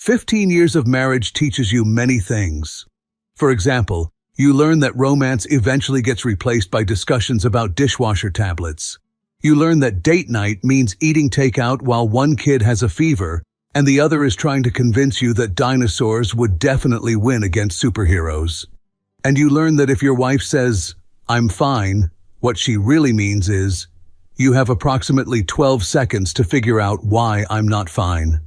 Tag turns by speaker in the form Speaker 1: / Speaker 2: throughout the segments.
Speaker 1: 15 years of marriage teaches you many things. For example, you learn that romance eventually gets replaced by discussions about dishwasher tablets. You learn that date night means eating takeout while one kid has a fever, and the other is trying to convince you that dinosaurs would definitely win against superheroes. And you learn that if your wife says, "I'm fine," what she really means is, "You have approximately 12 seconds to figure out why I'm not fine."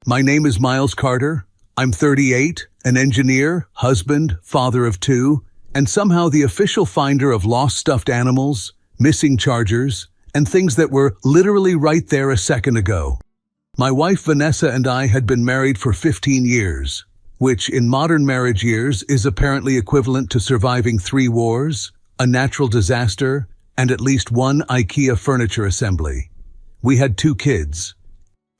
Speaker 1: My name is Miles Carter. I'm 38, an engineer, husband, father of 2, and somehow the official finder of lost stuffed animals, missing chargers, and things that were literally right there a second ago. My wife Vanessa and I had been married for 15 years, which in modern marriage years is apparently equivalent to surviving 3 wars, a natural disaster, and at least 1 IKEA furniture assembly. We had 2 kids.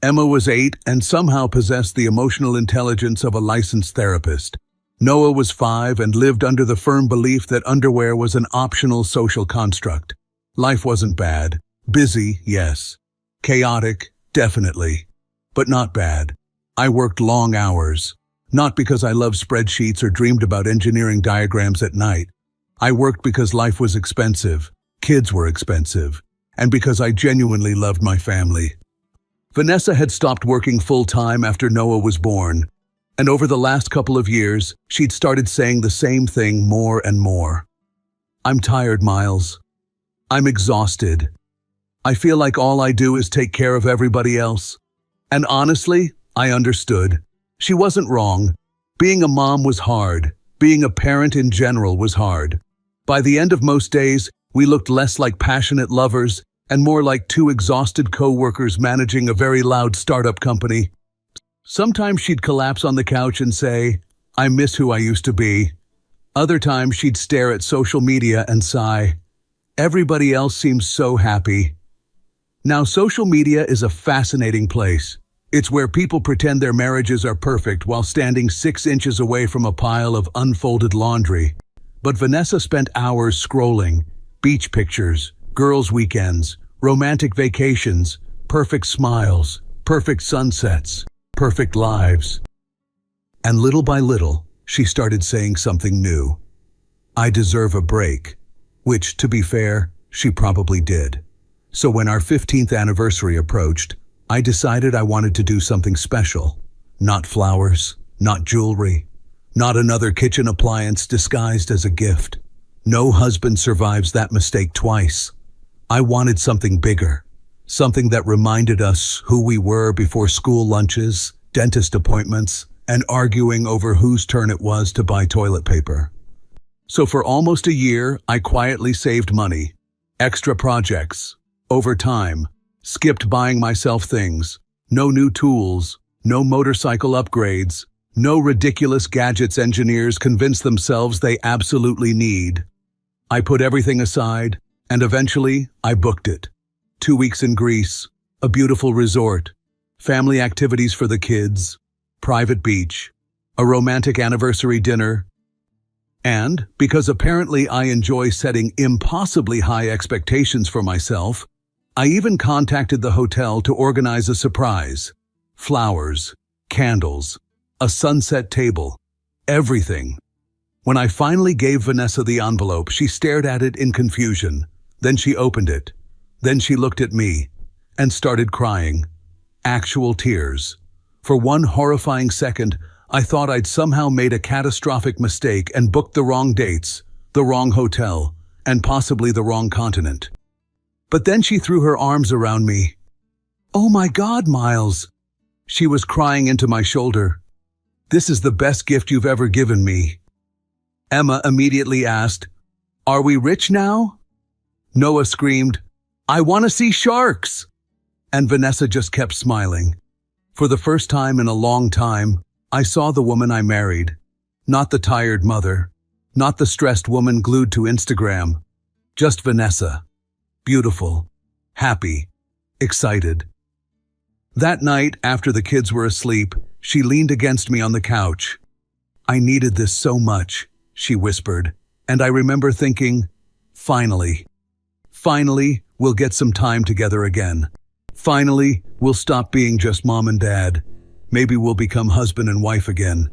Speaker 1: Emma was 8 and somehow possessed the emotional intelligence of a licensed therapist. Noah was 5 and lived under the firm belief that underwear was an optional social construct. Life wasn't bad. Busy, yes. Chaotic, definitely. But not bad. I worked long hours. Not because I loved spreadsheets or dreamed about engineering diagrams at night. I worked because life was expensive, kids were expensive, and because I genuinely loved my family. Vanessa had stopped working full-time after Noah was born, and over the last couple of years, she'd started saying the same thing more and more. "I'm tired, Miles. I'm exhausted. I feel like all I do is take care of everybody else." And honestly, I understood. She wasn't wrong. Being a mom was hard. Being a parent in general was hard. By the end of most days, we looked less like passionate lovers and more like 2 exhausted co-workers managing a very loud startup company. Sometimes she'd collapse on the couch and say, "I miss who I used to be." Other times she'd stare at social media and sigh, "Everybody else seems so happy." Now, social media is a fascinating place. It's where people pretend their marriages are perfect while standing 6 inches away from a pile of unfolded laundry. But Vanessa spent hours scrolling, beach pictures, girls' weekends, romantic vacations, perfect smiles, perfect sunsets, perfect lives. And little by little, she started saying something new. "I deserve a break," which, to be fair, she probably did. So when our 15th anniversary approached, I decided I wanted to do something special. Not flowers, not jewelry, not another kitchen appliance disguised as a gift. No husband survives that mistake twice. I wanted something bigger, something that reminded us who we were before school lunches, dentist appointments, and arguing over whose turn it was to buy toilet paper. So for almost a year, I quietly saved money, extra projects, overtime, skipped buying myself things, no new tools, no motorcycle upgrades, no ridiculous gadgets engineers convince themselves they absolutely need. I put everything aside, and eventually I booked it. 2 weeks in Greece, a beautiful resort, family activities for the kids, private beach, a romantic anniversary dinner, and, because apparently I enjoy setting impossibly high expectations for myself, I even contacted the hotel to organize a surprise. Flowers, candles, a sunset table, everything. When I finally gave Vanessa the envelope, she stared at it in confusion. Then she opened it. Then she looked at me and started crying. Actual tears. For one horrifying second, I thought I'd somehow made a catastrophic mistake and booked the wrong dates, the wrong hotel, and possibly the wrong continent. But then she threw her arms around me. "Oh my God, Miles!" She was crying into my shoulder. "This is the best gift you've ever given me." Emma immediately asked, "Are we rich now?" Noah screamed, "I want to see sharks!" And Vanessa just kept smiling. For the first time in a long time, I saw the woman I married. Not the tired mother, not the stressed woman glued to Instagram. Just Vanessa. Beautiful, happy, excited. That night, after the kids were asleep, she leaned against me on the couch. "I needed this so much," she whispered, and I remember thinking, finally, we'll get some time together again. Finally, we'll stop being just mom and dad. Maybe we'll become husband and wife again.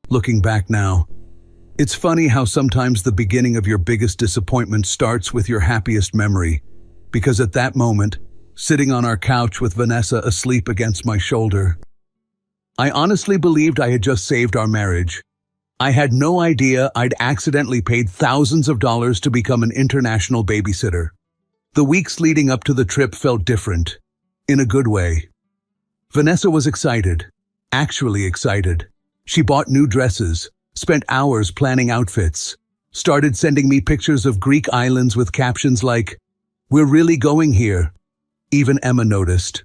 Speaker 1: Looking back now, it's funny how sometimes the beginning of your biggest disappointment starts with your happiest memory, because at that moment, sitting on our couch with Vanessa asleep against my shoulder, I honestly believed I had just saved our marriage. I had no idea I'd accidentally paid thousands of dollars to become an international babysitter. The weeks leading up to the trip felt different, in a good way. Vanessa was excited, actually excited. She bought new dresses, spent hours planning outfits, started sending me pictures of Greek islands with captions like, "We're really going here." Even Emma noticed.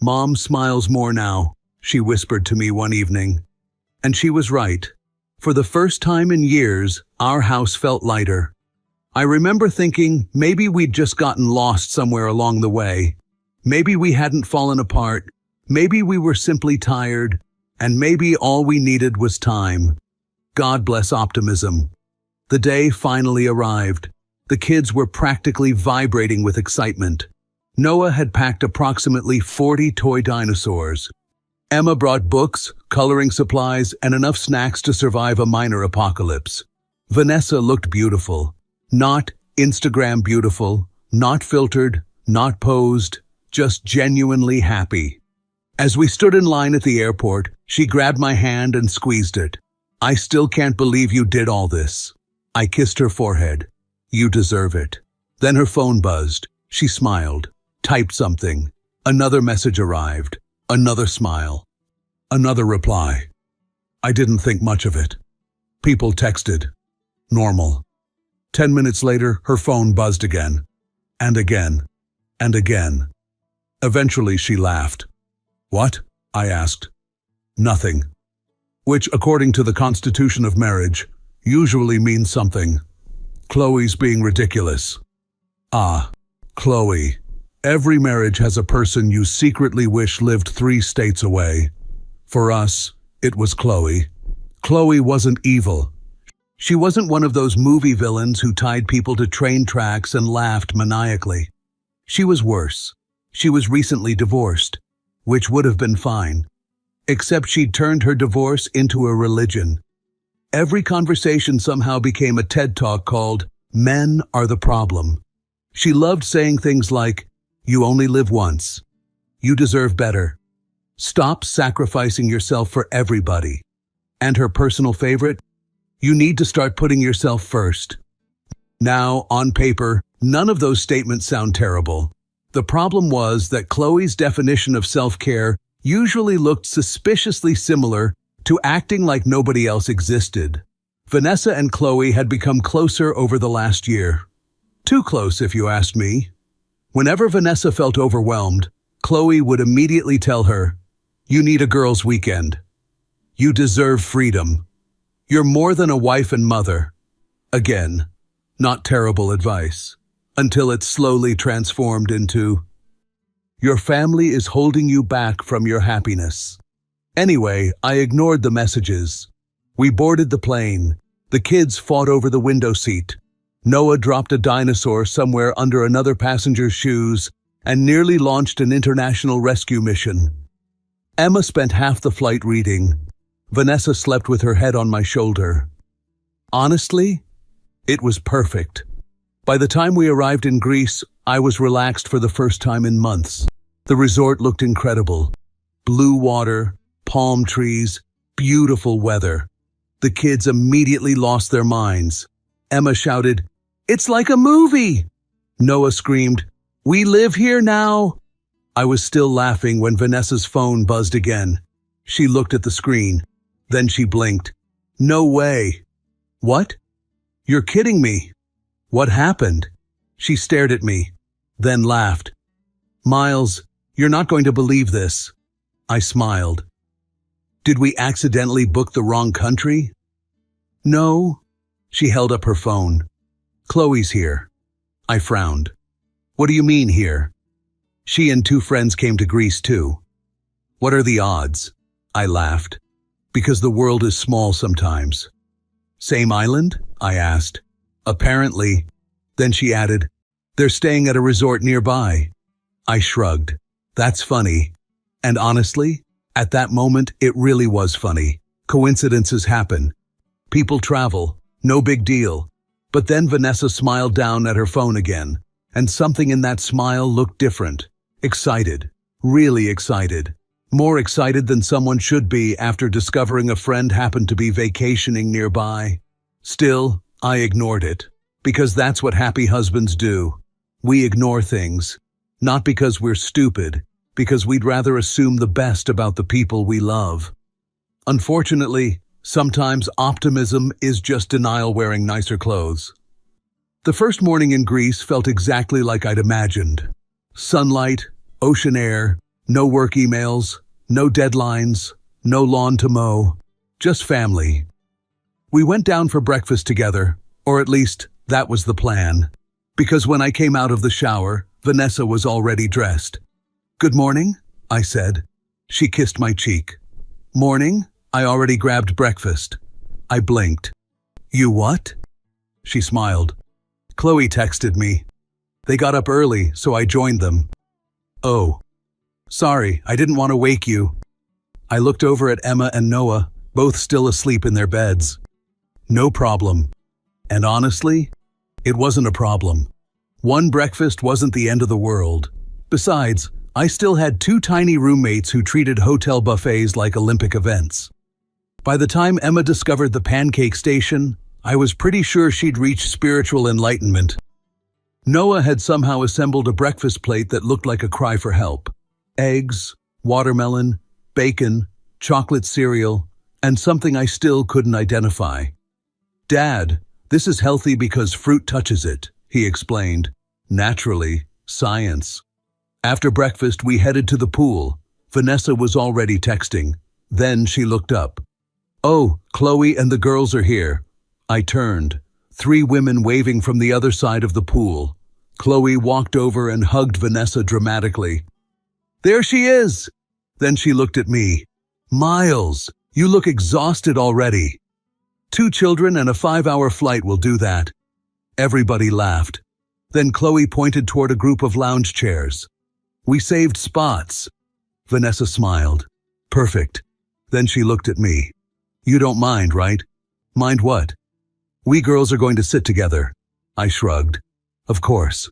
Speaker 1: "Mom smiles more now," she whispered to me one evening. And she was right. For the first time in years, our house felt lighter. I remember thinking maybe we'd just gotten lost somewhere along the way. Maybe we hadn't fallen apart. Maybe we were simply tired. And maybe all we needed was time. God bless optimism. The day finally arrived. The kids were practically vibrating with excitement. Noah had packed approximately 40 toy dinosaurs. Emma brought books, coloring supplies, and enough snacks to survive a minor apocalypse. Vanessa looked beautiful. Not Instagram beautiful, not filtered, not posed, just genuinely happy. As we stood in line at the airport, she grabbed my hand and squeezed it. "I still can't believe you did all this." I kissed her forehead. "You deserve it." Then her phone buzzed. She smiled, typed something. Another message arrived. Another smile. Another reply. I didn't think much of it. People texted. Normal. 10 minutes later, her phone buzzed again. And again. And again. Eventually, she laughed. "What?" I asked. "Nothing." Which, according to the Constitution of Marriage, usually means something. Chloe's being ridiculous. Ah, Chloe. Every marriage has a person you secretly wish lived 3 states away. For us, it was Chloe. Chloe wasn't evil. She wasn't one of those movie villains who tied people to train tracks and laughed maniacally. She was worse. She was recently divorced, which would have been fine. Except she'd turned her divorce into a religion. Every conversation somehow became a TED Talk called "Men Are the Problem." She loved saying things like, "You only live once. You deserve better. Stop sacrificing yourself for everybody." And her personal favorite, "You need to start putting yourself first." Now, on paper, none of those statements sound terrible. The problem was that Chloe's definition of self-care usually looked suspiciously similar to acting like nobody else existed. Vanessa and Chloe had become closer over the last year. Too close, if you asked me. Whenever Vanessa felt overwhelmed, Chloe would immediately tell her, "You need a girls' weekend. You deserve freedom. You're more than a wife and mother." Again, not terrible advice, until it slowly transformed into, "Your family is holding you back from your happiness." Anyway, I ignored the messages. We boarded the plane. The kids fought over the window seat. Noah dropped a dinosaur somewhere under another passenger's shoes and nearly launched an international rescue mission. Emma spent half the flight reading. Vanessa slept with her head on my shoulder. Honestly, it was perfect. By the time we arrived in Greece, I was relaxed for the first time in months. The resort looked incredible. Blue water, palm trees, beautiful weather. The kids immediately lost their minds. Emma shouted, "It's like a movie!" Noah screamed, "We live here now!" I was still laughing when Vanessa's phone buzzed again. She looked at the screen. Then she blinked. "No way!" "What? You're kidding me!" "What happened?" She stared at me, then laughed. "Miles, you're not going to believe this." I smiled. "Did we accidentally book the wrong country?" "No." She held up her phone. "Chloe's here." I frowned. "What do you mean here?" "She and 2 friends came to Greece too." "What are the odds?" I laughed. "Because the world is small sometimes." "Same island?" I asked. "Apparently." Then she added, "They're staying at a resort nearby." I shrugged. "That's funny. And honestly, At that moment, it really was funny. Coincidences happen. People travel. No big deal. But then Vanessa smiled down at her phone again, and something in that smile looked different. Excited. Really excited. More excited than someone should be after discovering a friend happened to be vacationing nearby. Still, I ignored it. Because that's what happy husbands do. We ignore things. Not because we're stupid, because we'd rather assume the best about the people we love. Unfortunately, sometimes optimism is just denial wearing nicer clothes. The first morning in Greece felt exactly like I'd imagined. Sunlight, ocean air, no work emails, no deadlines, no lawn to mow, just family. We went down for breakfast together, or at least that was the plan. Because when I came out of the shower, Vanessa was already dressed. "Good morning," I said. She kissed my cheek. "Morning, I already grabbed breakfast." I blinked. "You what?" She smiled. "Chloe texted me. They got up early, so I joined them." "Oh. Sorry, I didn't want to wake you." I looked over at Emma and Noah, both still asleep in their beds. "No problem." And honestly, it wasn't a problem. One breakfast wasn't the end of the world. Besides, I still had two tiny roommates who treated hotel buffets like Olympic events. By the time Emma discovered the pancake station, I was pretty sure she'd reached spiritual enlightenment. Noah had somehow assembled a breakfast plate that looked like a cry for help. Eggs, watermelon, bacon, chocolate cereal, and something I still couldn't identify. "Dad, this is healthy because fruit touches it," he explained. Naturally, science. After breakfast, we headed to the pool. Vanessa was already texting. Then she looked up. "Oh, Chloe and the girls are here." I turned. 3 women waving from the other side of the pool. Chloe walked over and hugged Vanessa dramatically. "There she is!" Then she looked at me. "Miles, you look exhausted already." 2 children and a 5-hour flight will do that." Everybody laughed. Then Chloe pointed toward a group of lounge chairs. "We saved spots." Vanessa smiled. "Perfect." Then she looked at me. "You don't mind, right?" "Mind what?" "We girls are going to sit together." I shrugged. "Of course."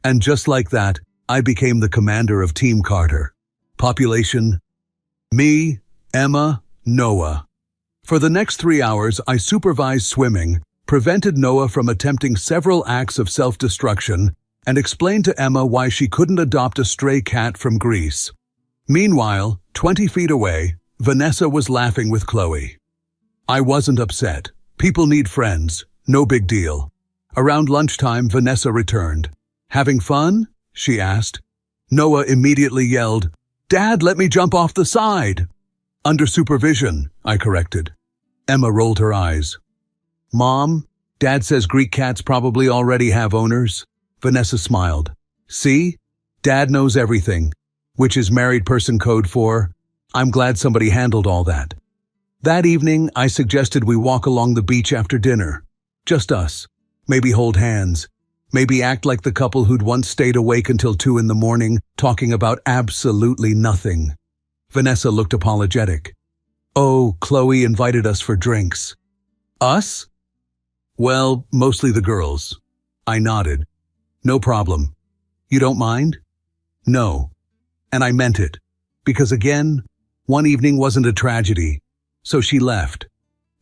Speaker 1: And just like that, I became the commander of Team Carter. Population: me, Emma, Noah. For the next 3 hours, I supervised swimming, prevented Noah from attempting several acts of self-destruction, and explained to Emma why she couldn't adopt a stray cat from Greece. Meanwhile, 20 feet away, Vanessa was laughing with Chloe. I wasn't upset. People need friends. No big deal. Around lunchtime, Vanessa returned. "Having fun?" she asked. Noah immediately yelled, "Dad, let me jump off the side." "Under supervision," I corrected. Emma rolled her eyes. "Mom, Dad says Greek cats probably already have owners." Vanessa smiled. "See? Dad knows everything," which is married person code for, "I'm glad somebody handled all that." That evening, I suggested we walk along the beach after dinner. Just us. Maybe hold hands. Maybe act like the couple who'd once stayed awake until 2 in the morning, talking about absolutely nothing. Vanessa looked apologetic. "Oh, Chloe invited us for drinks." "Us?" "Well, mostly the girls." I nodded. "No problem. You don't mind?" "No." And I meant it. Because again, one evening wasn't a tragedy. So she left.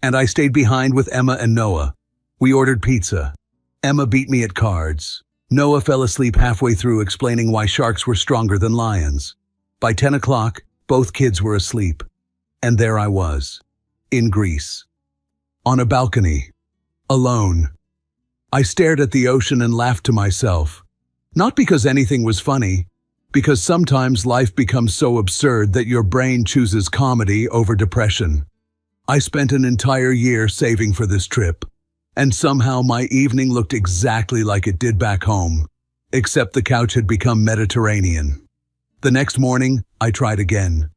Speaker 1: And I stayed behind with Emma and Noah. We ordered pizza. Emma beat me at cards. Noah fell asleep halfway through explaining why sharks were stronger than lions. By 10 o'clock, both kids were asleep. And there I was, in Greece. On a balcony. Alone. I stared at the ocean and laughed to myself. Not because anything was funny, because sometimes life becomes so absurd that your brain chooses comedy over depression. I spent an entire year saving for this trip, and somehow my evening looked exactly like it did back home, except the couch had become Mediterranean. The next morning, I tried again.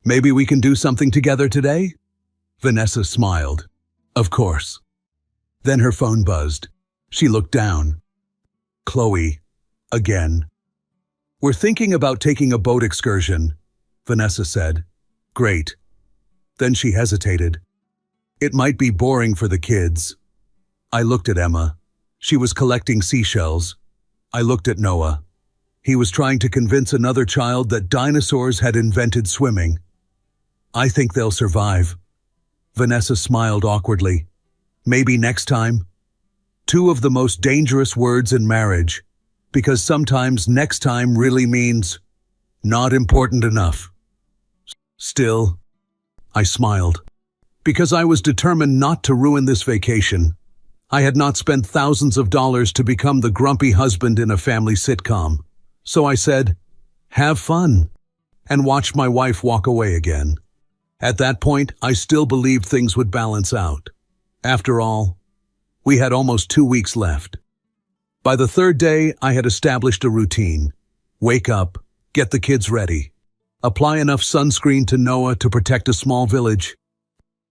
Speaker 1: "Maybe we can do something together today?" Vanessa smiled. "Of course." Then her phone buzzed. She looked down. "Chloe, again." "We're thinking about taking a boat excursion," Vanessa said. Great. Then she hesitated. It might be boring for the kids. I looked at Emma. She was collecting seashells. I looked at Noah. He was trying to convince another child that dinosaurs had invented swimming. I think they'll survive. Vanessa smiled awkwardly. Maybe next time. Two of the most dangerous words in marriage, because sometimes next time really means not important enough. Still, I smiled, because I was determined not to ruin this vacation. I had not spent thousands of dollars to become the grumpy husband in a family sitcom. So I said, have fun, and watched my wife walk away again. At that point, I still believed things would balance out. After all, we had almost 2 weeks left. By the third day, I had established a routine. Wake up, get the kids ready. Apply enough sunscreen to Noah to protect a small village.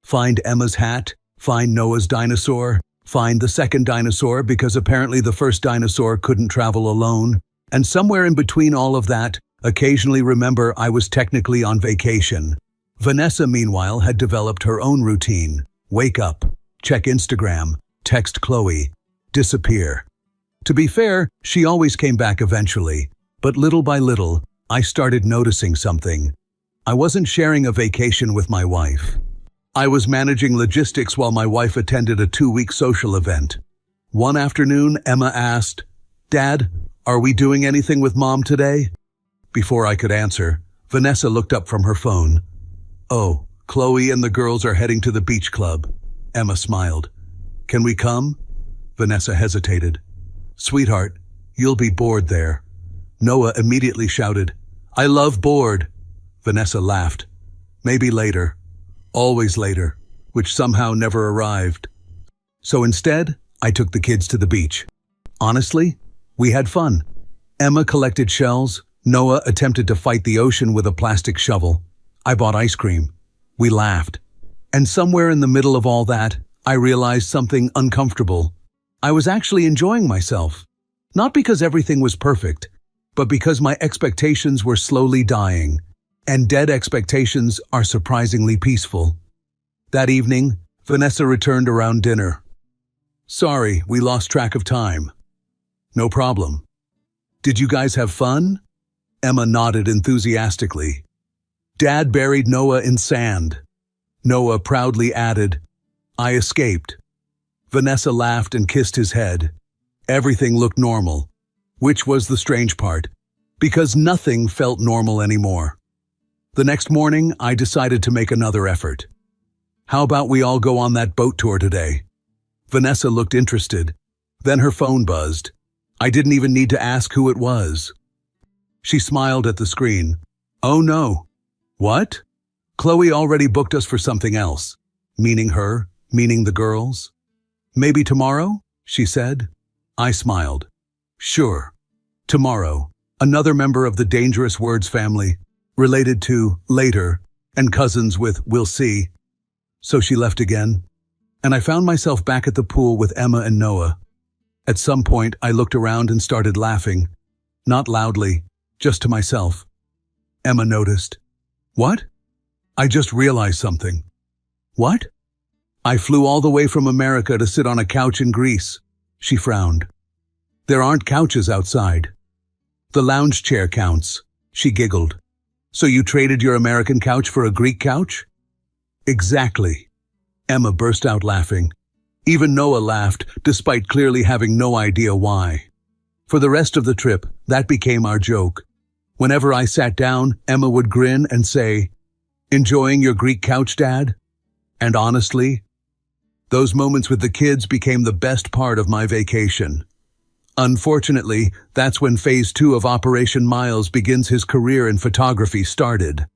Speaker 1: Find Emma's hat, find Noah's dinosaur, find the second dinosaur because apparently the first dinosaur couldn't travel alone. And somewhere in between all of that, occasionally remember I was technically on vacation. Vanessa, meanwhile, had developed her own routine. Wake up, check Instagram, text Chloe, disappear. To be fair, she always came back eventually, but little by little, I started noticing something. I wasn't sharing a vacation with my wife. I was managing logistics while my wife attended a 2-week social event. One afternoon, Emma asked, "Dad, are we doing anything with Mom today?" Before I could answer, Vanessa looked up from her phone. "Oh, Chloe and the girls are heading to the beach club." Emma smiled. "Can we come?" Vanessa hesitated. "Sweetheart, you'll be bored there." Noah immediately shouted, "I love bored." Vanessa laughed. "Maybe later." Always later, which somehow never arrived. So instead, I took the kids to the beach. Honestly, we had fun. Emma collected shells. Noah attempted to fight the ocean with a plastic shovel. I bought ice cream. We laughed. And somewhere in the middle of all that, I realized something uncomfortable. I was actually enjoying myself. Not because everything was perfect, but because my expectations were slowly dying. And dead expectations are surprisingly peaceful. That evening, Vanessa returned around dinner. "Sorry, we lost track of time." "No problem." "Did you guys have fun?" Emma nodded enthusiastically. "Dad buried Noah in sand." Noah proudly added, "I escaped." Vanessa laughed and kissed his head. Everything looked normal, which was the strange part, because nothing felt normal anymore. The next morning, I decided to make another effort. "How about we all go on that boat tour today?" Vanessa looked interested. Then her phone buzzed. I didn't even need to ask who it was. She smiled at the screen. "Oh no." "What?" "Chloe already booked us for something else." Meaning her, meaning the girls. "Maybe tomorrow?" she said. I smiled. "Sure. Tomorrow." Another member of the Dangerous Words family, related to later, and cousins with we'll see. So she left again, and I found myself back at the pool with Emma and Noah. At some point, I looked around and started laughing. Not loudly, just to myself. Emma noticed. "What?" "I just realized something." "What?" "I flew all the way from America to sit on a couch in Greece." She frowned. "There aren't couches outside." "The lounge chair counts," she giggled. "So you traded your American couch for a Greek couch?" "Exactly." Emma burst out laughing. Even Noah laughed, despite clearly having no idea why. For the rest of the trip, that became our joke. Whenever I sat down, Emma would grin and say, "Enjoying your Greek couch, Dad?" And honestly, those moments with the kids became the best part of my vacation. Unfortunately, that's when Phase 2 of Operation Miles begins his career in photography started.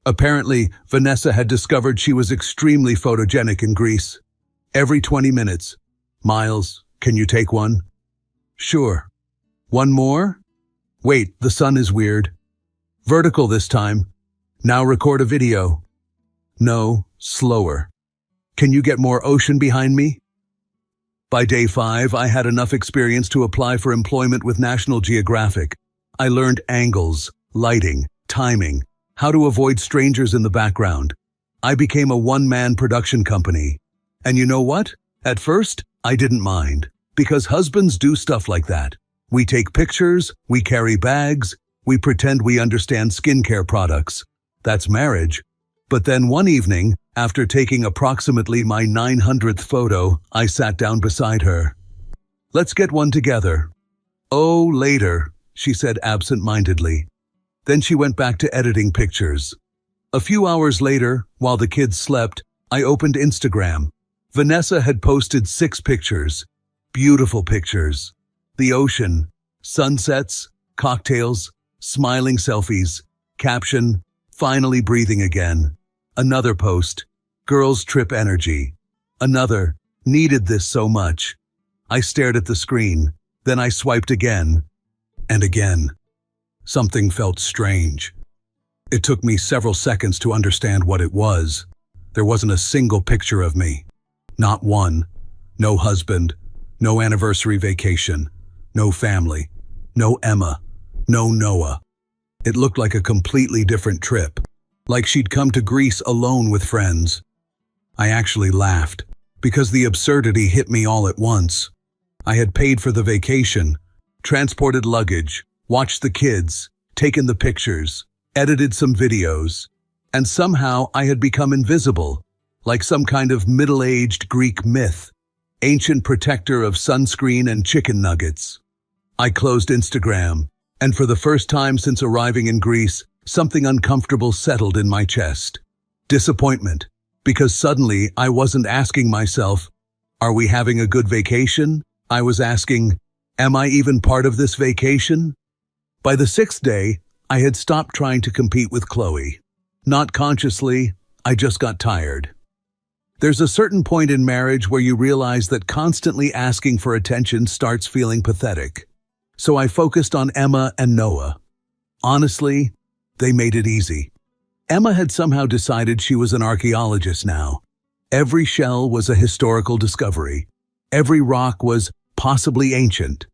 Speaker 1: Apparently, Vanessa had discovered she was extremely photogenic in Greece. Every 20 minutes, "Miles, can you take one?" "Sure." "One more?" "Wait, the sun is weird." "Vertical this time." "Now record a video." "No, slower." "Can you get more ocean behind me?" By day 5, I had enough experience to apply for employment with National Geographic. I learned angles, lighting, timing, how to avoid strangers in the background. I became a one-man production company. And you know what? At first, I didn't mind, because husbands do stuff like that. We take pictures, we carry bags, we pretend we understand skincare products. That's marriage. But then one evening, after taking approximately my 900th photo, I sat down beside her. "Let's get one together." "Oh, later," she said absent-mindedly. Then she went back to editing pictures. A few hours later, while the kids slept, I opened Instagram. Vanessa had posted 6 pictures. Beautiful pictures. The ocean, sunsets, cocktails, smiling selfies. Caption, "Finally breathing again." Another post, "Girls trip energy." Another, "Needed this so much." I stared at the screen, then I swiped again, and again. Something felt strange. It took me several seconds to understand what it was. There wasn't a single picture of me. Not one. No husband, no anniversary vacation, no family, no Emma, no Noah. It looked like a completely different trip, like she'd come to Greece alone with friends. I actually laughed, because the absurdity hit me all at once. I had paid for the vacation, transported luggage, watched the kids, taken the pictures, edited some videos, and somehow I had become invisible, like some kind of middle-aged Greek myth, ancient protector of sunscreen and chicken nuggets. I closed Instagram, and for the first time since arriving in Greece, something uncomfortable settled in my chest. Disappointment, because suddenly I wasn't asking myself, "Are we having a good vacation?" I was asking, "Am I even part of this vacation?" By the 6th day, I had stopped trying to compete with Chloe. Not consciously, I just got tired. There's a certain point in marriage where you realize that constantly asking for attention starts feeling pathetic. So I focused on Emma and Noah. Honestly, they made it easy. Emma had somehow decided she was an archaeologist now. Every shell was a historical discovery. Every rock was possibly ancient.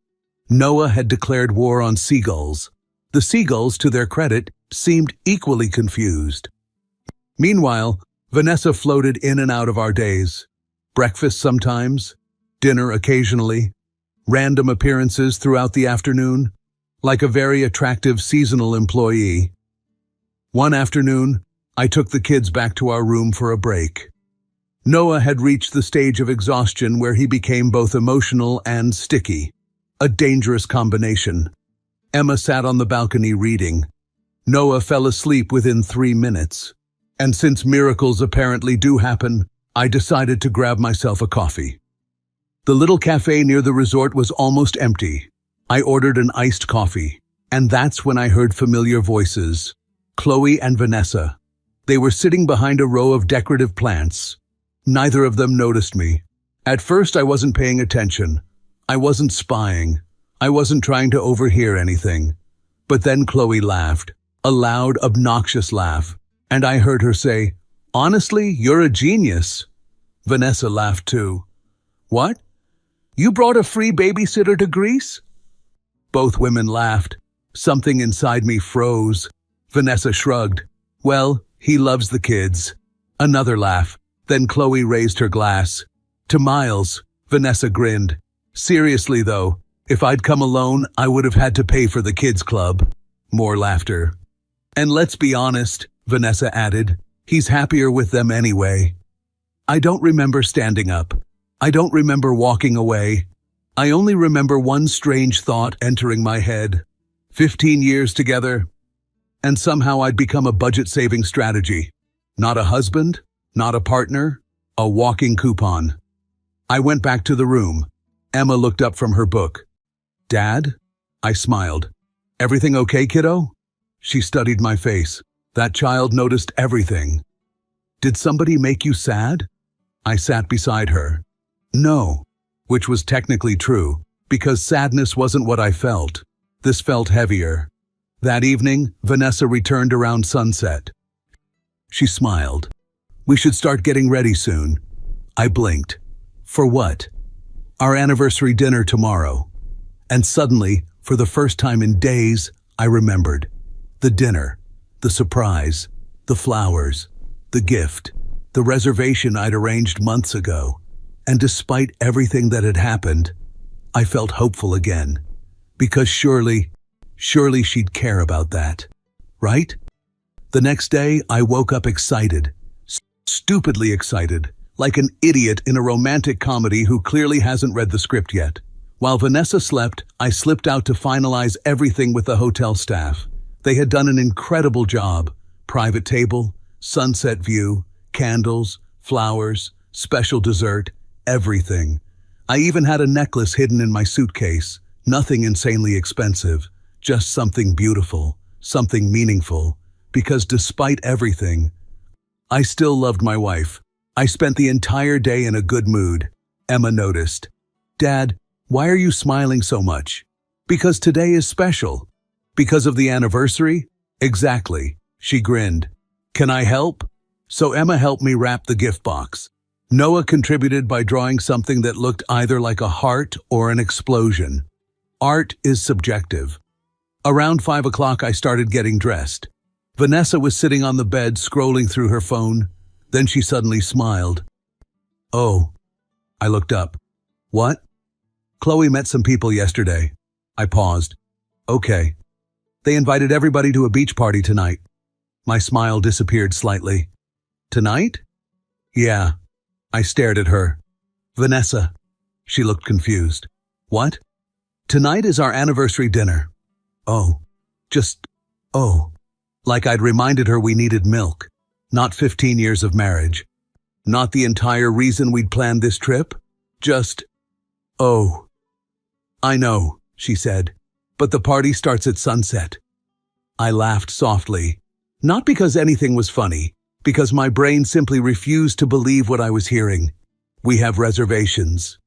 Speaker 1: Noah had declared war on seagulls. The seagulls, to their credit, seemed equally confused. Meanwhile, Vanessa floated in and out of our days. Breakfast sometimes, dinner occasionally, random appearances throughout the afternoon, like a very attractive seasonal employee. One afternoon, I took the kids back to our room for a break. Noah had reached the stage of exhaustion where he became both emotional and sticky, a dangerous combination. Emma sat on the balcony reading. Noah fell asleep within 3 minutes. And since miracles apparently do happen, I decided to grab myself a coffee. The little cafe near the resort was almost empty. I ordered an iced coffee, and that's when I heard familiar voices. Chloe and Vanessa. They were sitting behind a row of decorative plants. Neither of them noticed me. At first, I wasn't paying attention. I wasn't spying. I wasn't trying to overhear anything. But then Chloe laughed, a loud, obnoxious laugh, and I heard her say, "Honestly, you're a genius." Vanessa laughed too. "What? You brought a free babysitter to Greece?" Both women laughed. Something inside me froze. Vanessa shrugged. "Well, he loves the kids." Another laugh. Then Chloe raised her glass. "To Miles." Vanessa grinned. "Seriously though, if I'd come alone, I would have had to pay for the kids' club." More laughter. "And let's be honest," Vanessa added, "he's happier with them anyway." I don't remember standing up. I don't remember walking away. I only remember one strange thought entering my head. 15 years together, and somehow I'd become a budget-saving strategy. Not a husband, not a partner, a walking coupon. I went back to the room. Emma looked up from her book. "Dad?" I smiled. "Everything okay, kiddo?" She studied my face. That child noticed everything. "Did somebody make you sad?" I sat beside her. No, which was technically true, because sadness wasn't what I felt. This felt heavier. That evening, Vanessa returned around sunset. She smiled. "We should start getting ready soon." I blinked. "For what?" "Our anniversary dinner tomorrow." And suddenly, for the first time in days, I remembered. The dinner. The surprise, the flowers, the gift, the reservation I'd arranged months ago. And despite everything that had happened, I felt hopeful again. Because surely she'd care about that. Right? The next day, I woke up excited. Stupidly excited. Like an idiot in a romantic comedy who clearly hasn't read the script yet. While Vanessa slept, I slipped out to finalize everything with the hotel staff. They had done an incredible job. Private table, sunset view, candles, flowers, special dessert, everything. I even had a necklace hidden in my suitcase. Nothing insanely expensive, just something beautiful, something meaningful. Because despite everything, I still loved my wife. I spent the entire day in a good mood. Emma noticed. "Dad, why are you smiling so much?" "Because today is special." "Because of the anniversary?" "Exactly." She grinned. "Can I help?" So Emma helped me wrap the gift box. Noah contributed by drawing something that looked either like a heart or an explosion. Art is subjective. Around 5 o'clock, I started getting dressed. Vanessa was sitting on the bed scrolling through her phone. Then she suddenly smiled. "Oh." I looked up. "What?" "Chloe met some people yesterday." I paused. "Okay. They invited everybody to a beach party tonight." My smile disappeared slightly. "Tonight?" "Yeah." I stared at her. "Vanessa." She looked confused. "What?" "Tonight is our anniversary dinner." "Oh. Oh. Like I'd reminded her we needed milk. Not 15 years of marriage. Not the entire reason we'd planned this trip. Just, oh. "I know," she said, "but the party starts at sunset." I laughed softly. Not because anything was funny, because my brain simply refused to believe what I was hearing. "We have reservations.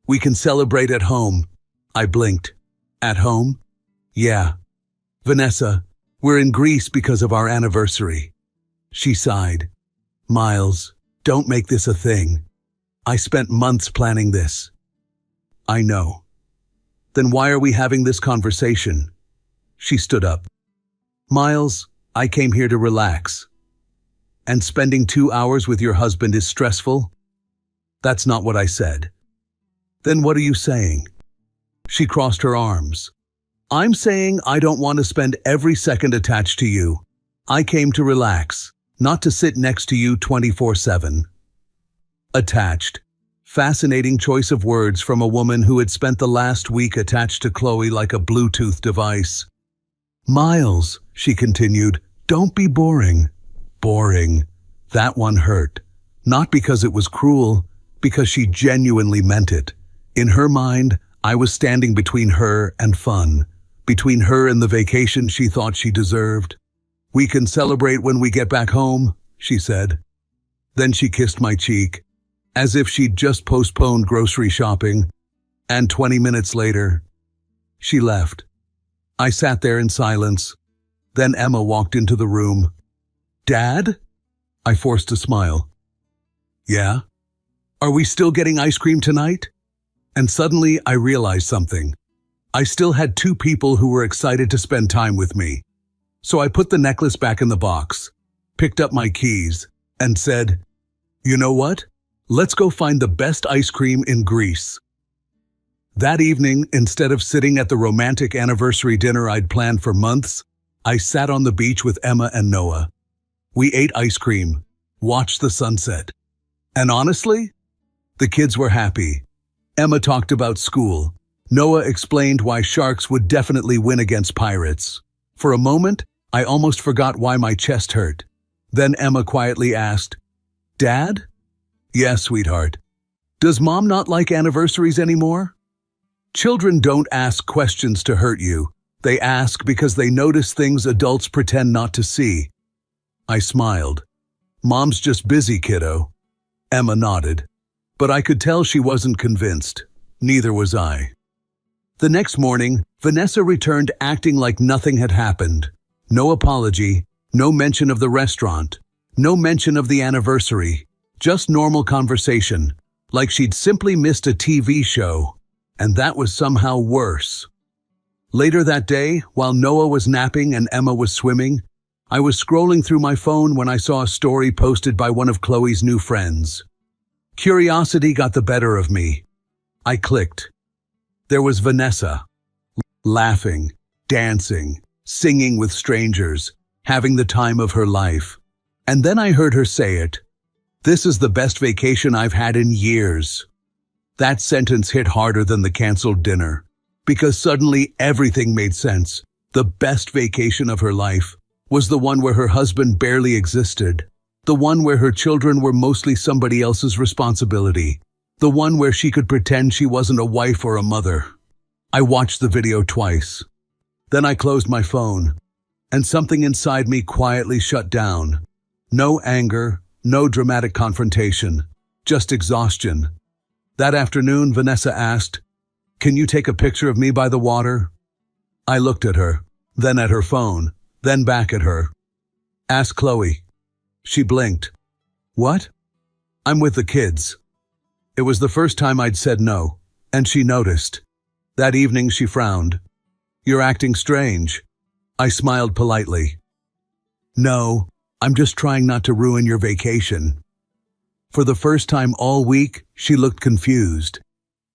Speaker 1: We can celebrate at home." I blinked. "At home?" "Yeah. Vanessa, we're in Greece because of our anniversary." She sighed. "Miles, don't make this a thing. I spent months planning this." "I know." "Then why are we having this conversation?" She stood up. "Miles, I came here to relax." "And spending 2 hours with your husband is stressful?" "That's not what I said." "Then what are you saying?" She crossed her arms. "I'm saying I don't want to spend every second attached to you. I came to relax, not to sit next to you 24/7. Attached. Fascinating choice of words from a woman who had spent the last week attached to Chloe like a Bluetooth device. "Miles," she continued, "don't be boring." Boring. That one hurt. Not because it was cruel, because she genuinely meant it. In her mind, I was standing between her and fun. Between her and the vacation she thought she deserved. "We can celebrate when we get back home," she said. Then she kissed my cheek, as if she'd just postponed grocery shopping. And 20 minutes later, she left. I sat there in silence. Then Emma walked into the room. "Dad?" I forced a smile. "Yeah? Are we still getting ice cream tonight?" And suddenly I realized something. I still had 2 people who were excited to spend time with me. So I put the necklace back in the box, picked up my keys, and said, "You know what? Let's go find the best ice cream in Greece." That evening, instead of sitting at the romantic anniversary dinner I'd planned for months, I sat on the beach with Emma and Noah. We ate ice cream, watched the sunset. And honestly, the kids were happy. Emma talked about school. Noah explained why sharks would definitely win against pirates. For a moment, I almost forgot why my chest hurt. Then Emma quietly asked, "Dad?" "Yes, sweetheart." "Does Mom not like anniversaries anymore?" Children don't ask questions to hurt you. They ask because they notice things adults pretend not to see. I smiled. "Mom's just busy, kiddo." Emma nodded. But I could tell she wasn't convinced. Neither was I. The next morning, Vanessa returned acting like nothing had happened. No apology, no mention of the restaurant, no mention of the anniversary, just normal conversation, like she'd simply missed a TV show, and that was somehow worse. Later that day, while Noah was napping and Emma was swimming, I was scrolling through my phone when I saw a story posted by one of Chloe's new friends. Curiosity got the better of me. I clicked. There was Vanessa, laughing, dancing, singing with strangers, having the time of her life. And then I heard her say it. "This is the best vacation I've had in years." That sentence hit harder than the canceled dinner, because suddenly everything made sense. The best vacation of her life was the one where her husband barely existed, the one where her children were mostly somebody else's responsibility, the one where she could pretend she wasn't a wife or a mother. I watched the video twice. Then I closed my phone, and something inside me quietly shut down. No anger, no dramatic confrontation, just exhaustion. That afternoon, Vanessa asked, "Can you take a picture of me by the water?" I looked at her, then at her phone, then back at her. "Ask Chloe." She blinked. "What?" "I'm with the kids." It was the first time I'd said no, and she noticed. That evening she frowned. "You're acting strange." I smiled politely. "No, I'm just trying not to ruin your vacation." For the first time all week, she looked confused.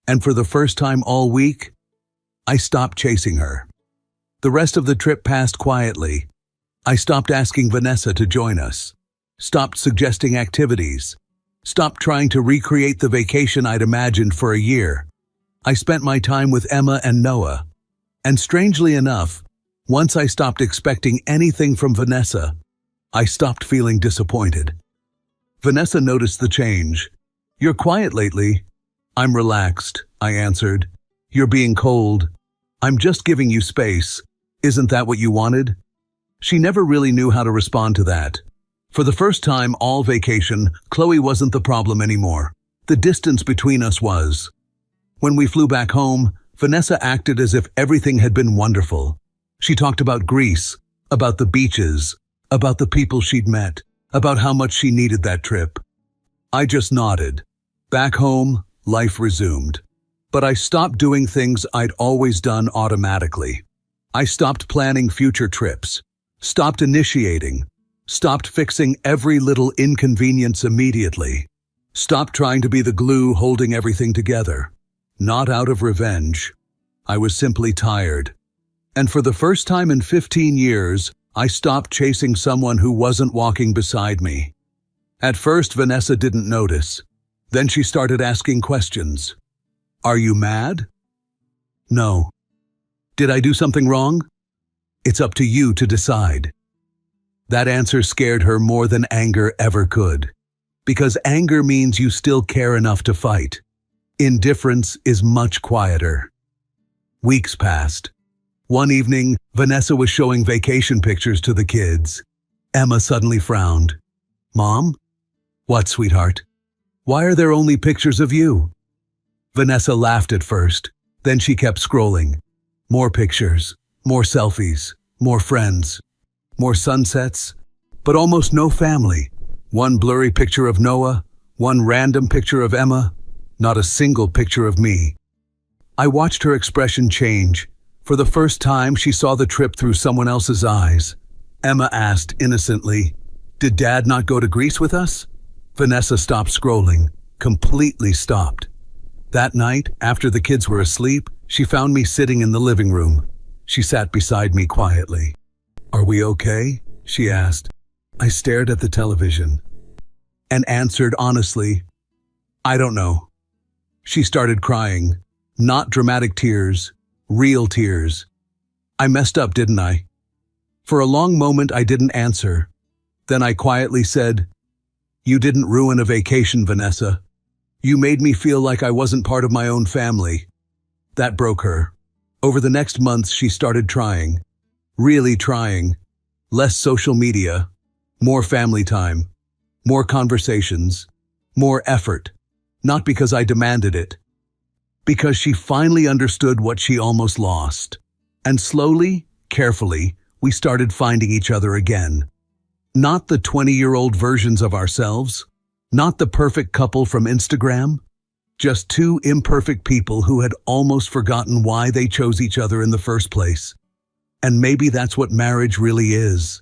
Speaker 1: And for the first time all week, I stopped chasing her. The rest of the trip passed quietly. I stopped asking Vanessa to join us, stopped suggesting activities, stopped trying to recreate the vacation I'd imagined for a year. I spent my time with Emma and Noah. And strangely enough, once I stopped expecting anything from Vanessa, I stopped feeling disappointed. Vanessa noticed the change. "You're quiet lately." "I'm relaxed," I answered. "You're being cold." "I'm just giving you space. Isn't that what you wanted?" She never really knew how to respond to that. For the first time all vacation, Chloe wasn't the problem anymore. The distance between us was. When we flew back home, Vanessa acted as if everything had been wonderful. She talked about Greece, about the beaches, about the people she'd met, about how much she needed that trip. I just nodded. Back home, life resumed. But I stopped doing things I'd always done automatically. I stopped planning future trips, stopped initiating, stopped fixing every little inconvenience immediately, stopped trying to be the glue holding everything together. Not out of revenge. I was simply tired. And for the first time in 15 years, I stopped chasing someone who wasn't walking beside me. At first, Vanessa didn't notice. Then she started asking questions. "Are you mad?" "No." "Did I do something wrong?" "It's up to you to decide." That answer scared her more than anger ever could. Because anger means you still care enough to fight. Indifference is much quieter. Weeks passed. One evening, Vanessa was showing vacation pictures to the kids. Emma suddenly frowned. "Mom?" "What, sweetheart? Why are there only pictures of you?" Vanessa laughed at first, then she kept scrolling. More pictures, more selfies, more friends, more sunsets, but almost no family. One blurry picture of Noah, one random picture of Emma, not a single picture of me. I watched her expression change. For the first time, she saw the trip through someone else's eyes. Emma asked innocently, "Did Dad not go to Greece with us?" Vanessa stopped scrolling, completely stopped. That night, after the kids were asleep, she found me sitting in the living room. She sat beside me quietly. "Are we okay?" she asked. I stared at the television and answered honestly, "I don't know." She started crying, not dramatic tears, real tears. "I messed up, didn't I?" For a long moment I didn't answer. Then I quietly said, "You didn't ruin a vacation, Vanessa. You made me feel like I wasn't part of my own family." That broke her. Over the next months she started trying. Really trying. Less social media. More family time. More conversations. More effort. Not because I demanded it. Because she finally understood what she almost lost. And slowly, carefully, we started finding each other again. Not the 20-year-old versions of ourselves. Not the perfect couple from Instagram. Just two imperfect people who had almost forgotten why they chose each other in the first place. And maybe that's what marriage really is.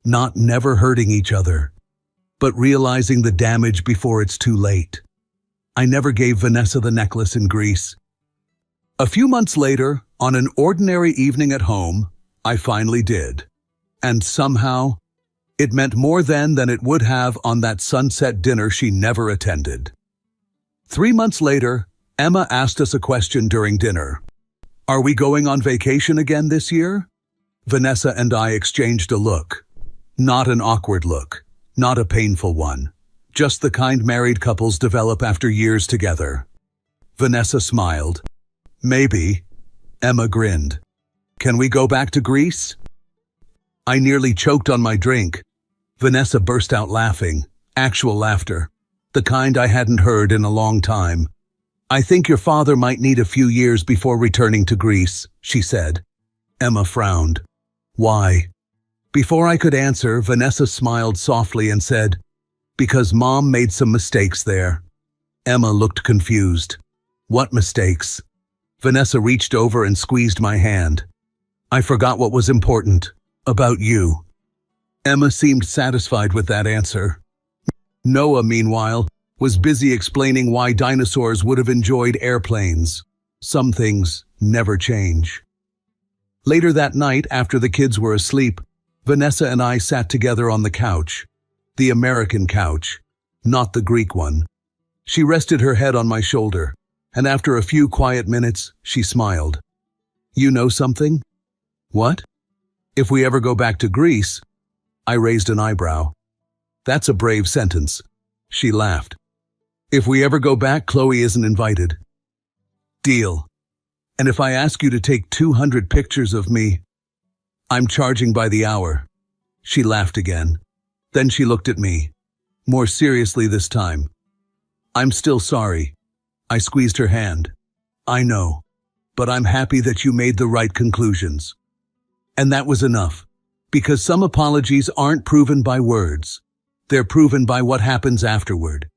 Speaker 1: Not never hurting each other, but realizing the damage before it's too late. I never gave Vanessa the necklace in Greece. A few months later, on an ordinary evening at home, I finally did. And somehow, it meant more then than it would have on that sunset dinner she never attended. 3 months later, Emma asked us a question during dinner. Are we going on vacation again this year? Vanessa and I exchanged a look. Not an awkward look, not a painful one. Just the kind married couples develop after years together. Vanessa smiled. Maybe. Emma grinned. Can we go back to Greece? I nearly choked on my drink. Vanessa burst out laughing, actual laughter, the kind I hadn't heard in a long time. I think your father might need a few years before returning to Greece, she said. Emma frowned. Why? Before I could answer, Vanessa smiled softly and said, because Mom made some mistakes there. Emma looked confused. What mistakes? Vanessa reached over and squeezed my hand. I forgot what was important. About you. Emma seemed satisfied with that answer. Noah, meanwhile, was busy explaining why dinosaurs would have enjoyed airplanes. Some things never change. Later that night, after the kids were asleep, Vanessa and I sat together on the couch. The American couch, not the Greek one. She rested her head on my shoulder, and after a few quiet minutes, she smiled. You know something? What? If we ever go back to Greece, I raised an eyebrow. That's a brave sentence. She laughed. If we ever go back, Chloe isn't invited. Deal. And if I ask you to take 200 pictures of me, I'm charging by the hour. She laughed again. Then she looked at me, more seriously this time. I'm still sorry. I squeezed her hand. I know, but I'm happy that you made the right conclusions. And that was enough, because some apologies aren't proven by words. They're proven by what happens afterward.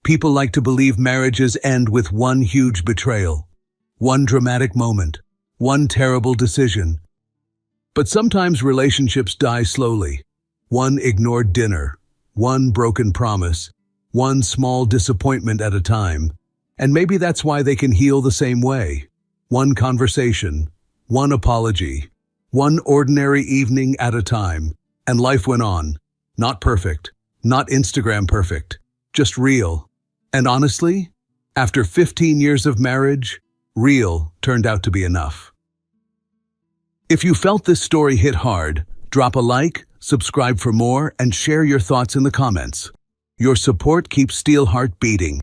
Speaker 1: People like to believe marriages end with one huge betrayal, one dramatic moment, one terrible decision. But sometimes relationships die slowly. One ignored dinner, one broken promise, one small disappointment at a time. And maybe that's why they can heal the same way. One conversation, one apology, one ordinary evening at a time, and life went on. Not perfect, not Instagram perfect, just real. And honestly, after 15 years of marriage, real turned out to be enough. If you felt this story hit hard, drop a like, subscribe for more, and share your thoughts in the comments. Your support keeps Steelheart beating.